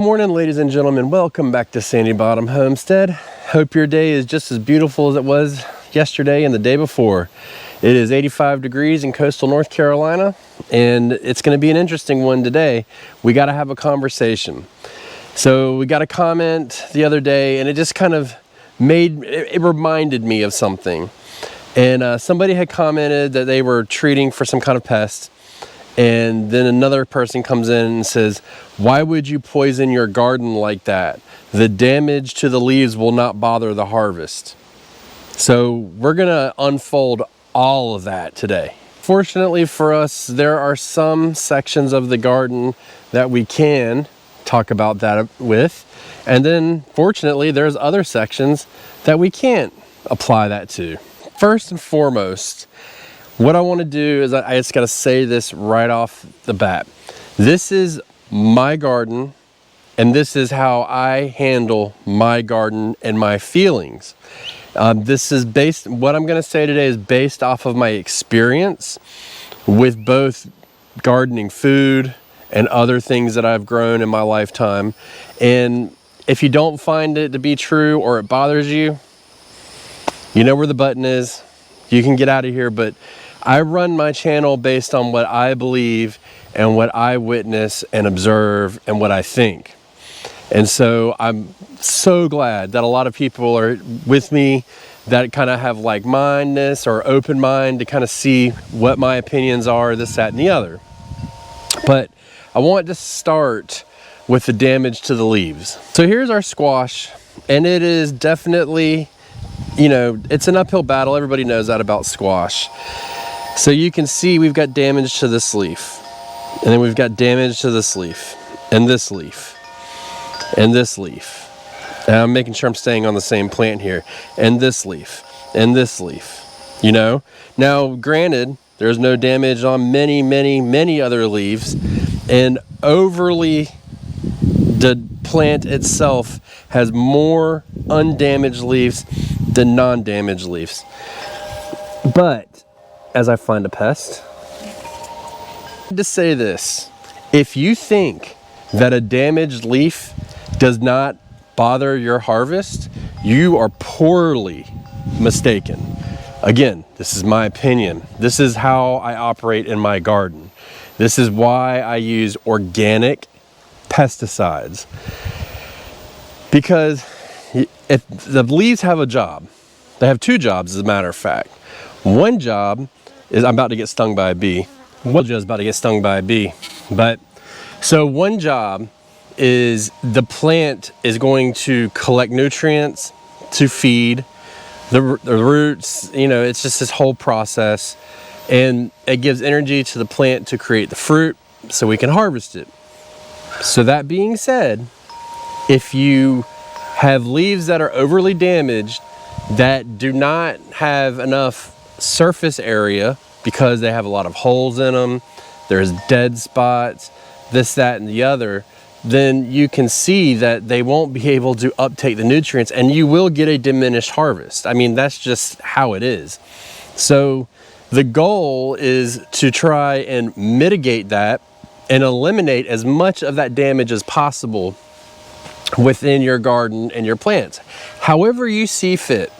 Morning, ladies and gentlemen. Welcome back to Sandy Bottom Homestead. Hope your day is just as beautiful as it was yesterday and the day before. It is 85 degrees in coastal North Carolina, and it's going to be an interesting one today. We got to have a conversation. So we got a comment the other day, and it just kind of it reminded me of something. And somebody had commented that they were treating for some kind of pest. And then another person comes in and says, why would you poison your garden like that? The damage to the leaves will not bother the harvest. So we're gonna unfold all of that today. Fortunately for us, there are some sections of the garden that we can talk about that with. And then fortunately, there's other sections that we can't apply that to. First and foremost, what I want to do is I just got to say this right off the bat. This is my garden, and this is how I handle my garden and my feelings. This is what I'm going to say today is based off of my experience with both gardening food and other things that I've grown in my lifetime. And if you don't find it to be true or it bothers you, you know where the button is. You can get out of here, but I run my channel based on what I believe and what I witness and observe and what I think. And so I'm so glad that a lot of people are with me that kind of have like-mindedness or open mind to kind of see what my opinions are, this, that, and the other. But I want to start with the damage to the leaves. So here's our squash, and it is definitely, you know, it's an uphill battle. Everybody knows that about squash. So you can see we've got damage to this leaf, and then we've got damage to this leaf, and this leaf, and this leaf. And I'm making sure I'm staying on the same plant here, and this leaf, and this leaf, you know? Now, granted, there's no damage on many, many, many other leaves, and the plant itself has more undamaged leaves than non-damaged leaves. But as I find a pest, to say this, if you think that a damaged leaf does not bother your harvest, you are poorly mistaken. Again, this is my opinion. This is how I operate in my garden. This is why I use organic pesticides. Because if the leaves have a job, they have two jobs as a matter of fact. One job is, I'm about to get stung by a bee. One job is about to get stung by a bee. But so one job is the plant is going to collect nutrients to feed the roots. You know, it's just this whole process, and it gives energy to the plant to create the fruit so we can harvest it. So that being said, if you have leaves that are overly damaged that do not have enough surface area because they have a lot of holes in them, there's dead spots, this, that, and the other, then you can see that they won't be able to uptake the nutrients, and you will get a diminished harvest. I mean, that's just how it is. So the goal is to try and mitigate that and eliminate as much of that damage as possible within your garden and your plants. However you see fit.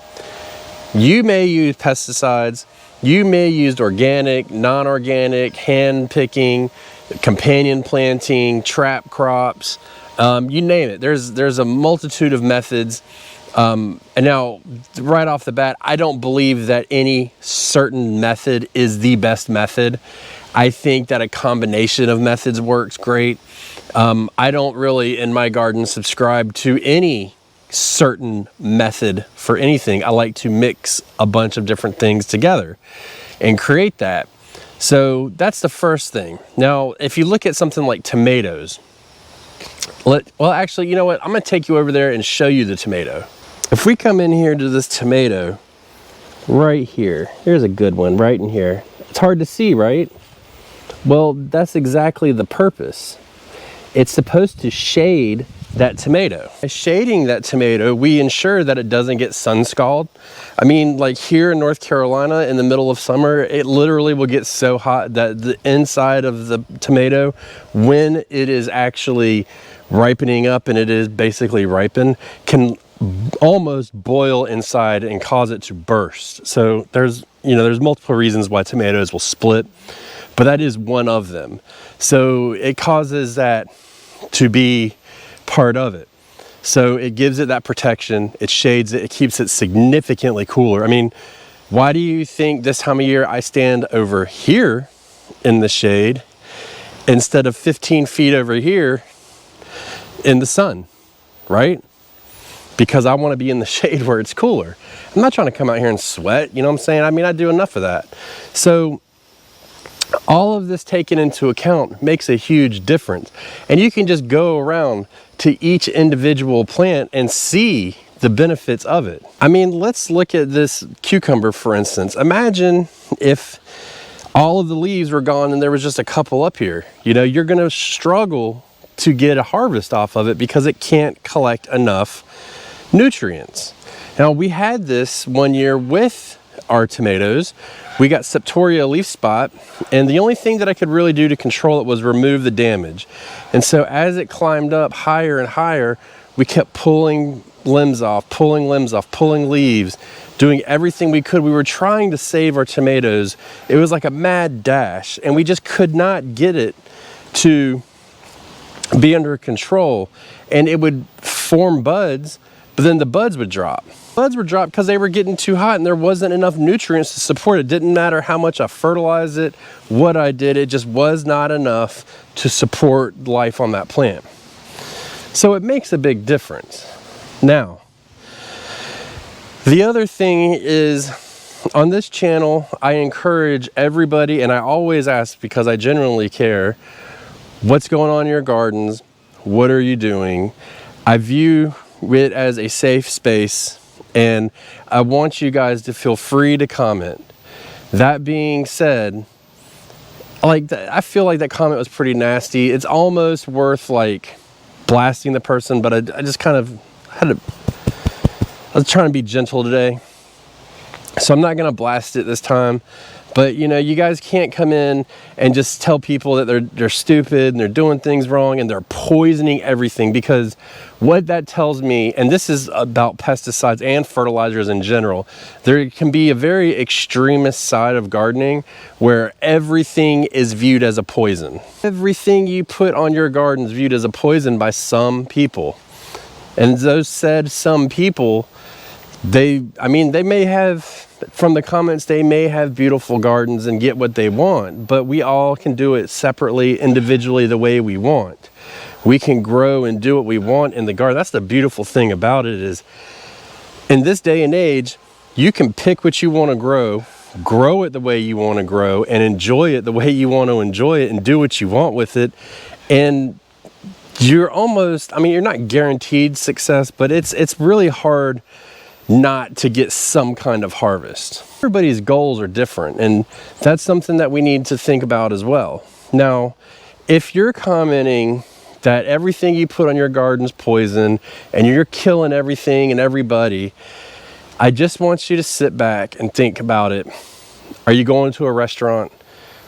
You may use pesticides, you may use organic, non-organic, hand picking, companion planting, trap crops, you name it. There's a multitude of methods. And now, right off the bat, I don't believe that any certain method is the best method. I think that a combination of methods works great. I don't really, in my garden, subscribe to any certain method for anything. I like to mix a bunch of different things together and create that. So that's the first thing. Now, if you look at something like tomatoes, well, actually, you know what? I'm going to take you over there and show you the tomato. If we come in here to this tomato right here, here's a good one right in here. It's hard to see, right? Well, that's exactly the purpose. It's supposed to shade that tomato. By shading that tomato, we ensure that it doesn't get sun scald. I mean, like here in North Carolina in the middle of summer, it literally will get so hot that the inside of the tomato, when it is actually ripening up and it is basically ripened, can almost boil inside and cause it to burst. So there's multiple reasons why tomatoes will split, but that is one of them. So it causes that to be part of it. So it gives it that protection, it shades it, it keeps it significantly cooler. I mean, why do you think this time of year I stand over here in the shade instead of 15 feet over here in the sun, right? Because I want to be in the shade where it's cooler. I'm not trying to come out here and sweat, you know what I'm saying? I mean, I do enough of that. So all of this taken into account makes a huge difference. And you can just go around to each individual plant and see the benefits of it. I mean, let's look at this cucumber, for instance. Imagine if all of the leaves were gone and there was just a couple up here. You know, you're gonna struggle to get a harvest off of it because it can't collect enough nutrients. Now, we had this one year with our tomatoes. We got septoria leaf spot, and the only thing that I could really do to control it was remove the damage. And so as it climbed up higher and higher, we kept pulling limbs off, pulling leaves, doing everything we could. We were trying to save our tomatoes. It was like a mad dash, and we just could not get it to be under control. And it would form buds, but then the buds would drop. Buds were dropped because they were getting too hot and there wasn't enough nutrients to support it. Didn't matter how much I fertilized it, what I did, it just was not enough to support life on that plant. So it makes a big difference. Now, the other thing is, on this channel, I encourage everybody, and I always ask because I genuinely care, what's going on in your gardens? What are you doing? I view it as a safe space, and I want you guys to feel free to comment. That being said, I feel like that comment was pretty nasty. It's almost worth like blasting the person, but I just kind of I was trying to be gentle today, so I'm not gonna blast it this time. But you know, you guys can't come in and just tell people that they're stupid and they're doing things wrong and they're poisoning everything, because what that tells me, and this is about pesticides and fertilizers in general, there can be a very extremist side of gardening where everything is viewed as a poison. Everything you put on your garden is viewed as a poison by some people. And those said some people, they may have, from the comments, they may have beautiful gardens and get what they want, but we all can do it separately, individually, the way we want. We can grow and do what we want in the garden. That's the beautiful thing about it, is in this day and age, you can pick what you want to grow it the way you want to grow, and enjoy it the way you want to enjoy it, and do what you want with it. And you're almost, you're not guaranteed success, but it's really hard not to get some kind of harvest. Everybody's goals are different, and that's something that we need to think about as well. Now, if you're commenting that everything you put on your garden's poison and you're killing everything and everybody, I just want you to sit back and think about it. Are you going to a restaurant?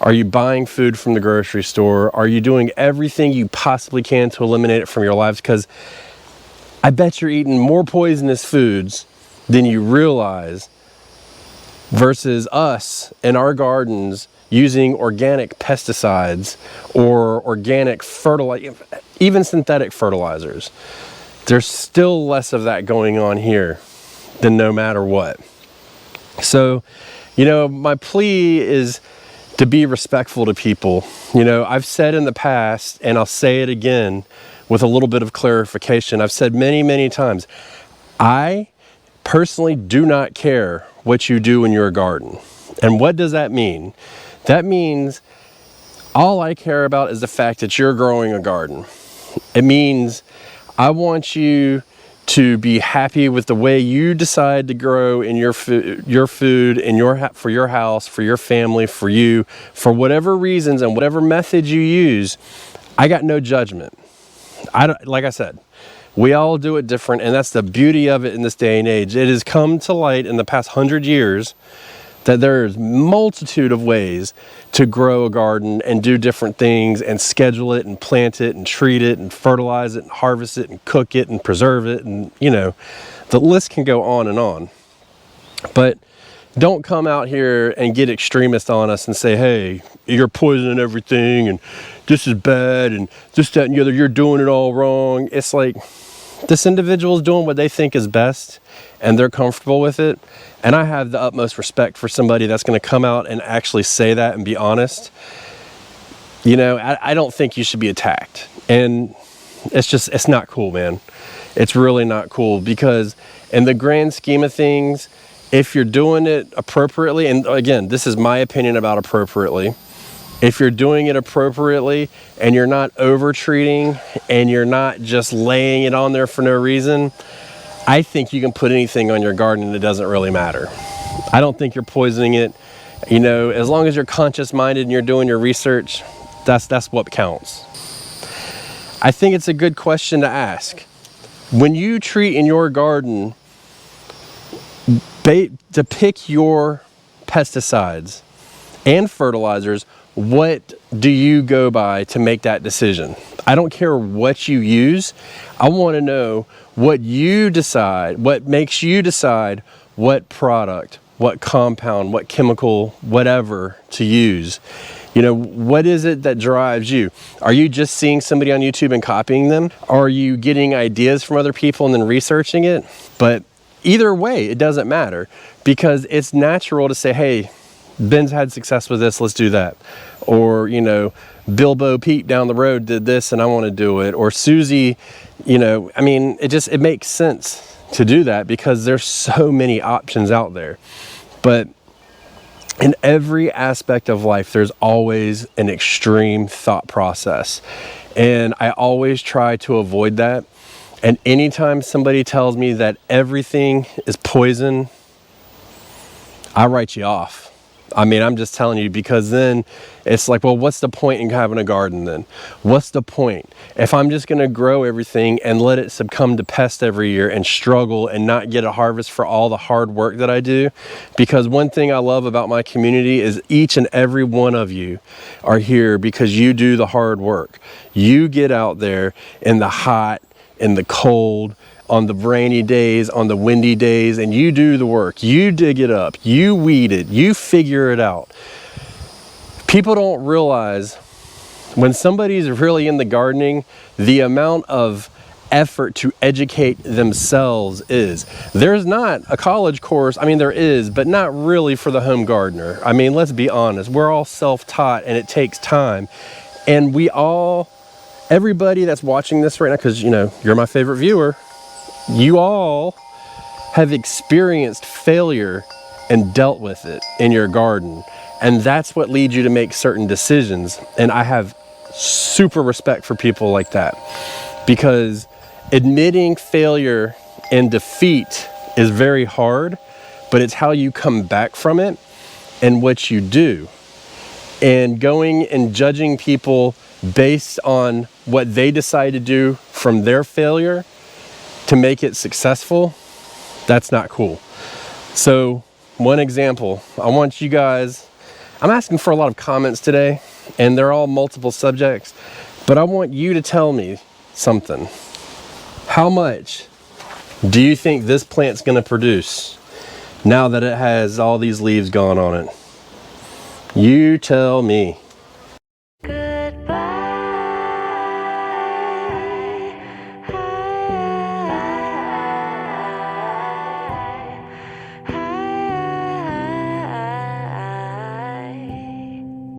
Are you buying food from the grocery store? Are you doing everything you possibly can to eliminate it from your lives? Because I bet you're eating more poisonous foods than you realize, versus us in our gardens using organic pesticides or organic fertilizer, even synthetic fertilizers. There's still less of that going on here than no matter what. So, my plea is to be respectful to people. I've said in the past, and I'll say it again with a little bit of clarification, I've said many, many times, I personally do not care what you do in your garden. And what does that mean? That means all I care about is the fact that you're growing a garden. It means I want you to be happy with the way you decide to grow in your food in for your house, for your family, for you, for whatever reasons and whatever method you use. I got no judgment. like I said, we all do it different, and that's the beauty of it in this day and age. It has come to light in the past 100 years that there's multitude of ways to grow a garden and do different things and schedule it and plant it and treat it and fertilize it and harvest it and cook it and preserve it, and you know, the list can go on and on. But don't come out here and get extremist on us and say, hey, you're poisoning everything and this is bad and this, that, and the other, you're doing it all wrong. It's like, this individual is doing what they think is best and they're comfortable with it. And I have the utmost respect for somebody that's going to come out and actually say that and be honest. You know, I don't think you should be attacked. And it's not cool, man. It's really not cool, because in the grand scheme of things, if you're doing it appropriately, and again, this is my opinion about appropriately, if you're doing it appropriately and you're not over treating and you're not just laying it on there for no reason, I think you can put anything on your garden and it doesn't really matter. I don't think you're poisoning it. You know, as long as you're conscious minded and you're doing your research, that's what counts. I think it's a good question to ask. When you treat in your garden, to pick your pesticides and fertilizers, what do you go by to make that decision? I don't care what you use. I want to know what you decide, what makes you decide what product, what compound, what chemical, whatever to use. You know, what is it that drives you? Are you just seeing somebody on YouTube and copying them? Are you getting ideas from other people and then researching it? But either way, it doesn't matter, because it's natural to say, hey, Ben's had success with this, let's do that. Or, you know, Bilbo Pete down the road did this and I want to do it. Or Susie, you know, I mean, it makes sense to do that because there's so many options out there. But in every aspect of life, there's always an extreme thought process. And I always try to avoid that. And anytime somebody tells me that everything is poison, I write you off. I mean, I'm just telling you, because then it's like, well, what's the point in having a garden then? What's the point? If I'm just going to grow everything and let it succumb to pest every year and struggle and not get a harvest for all the hard work that I do. Because one thing I love about my community is each and every one of you are here because you do the hard work. You get out there in the hot, in the cold, on the rainy days, on the windy days, and you do the work. You dig it up, you weed it, you figure it out. People don't realize when somebody's really in the gardening, the amount of effort to educate themselves is. There's not a college course, I mean there is, but not really for the home gardener. I mean, let's be honest, we're all self-taught and it takes time. And everybody that's watching this right now, because you know, you're my favorite viewer, you all have experienced failure and dealt with it in your garden. And that's what leads you to make certain decisions. And I have super respect for people like that, because admitting failure and defeat is very hard, but it's how you come back from it and what you do. And going and judging people based on what they decide to do from their failure to make it successful, that's not cool. So one example, I want you guys, I'm asking for a lot of comments today and they're all multiple subjects, but I want you to tell me something. How much do you think this plant's going to produce now that it has all these leaves gone on it? You tell me.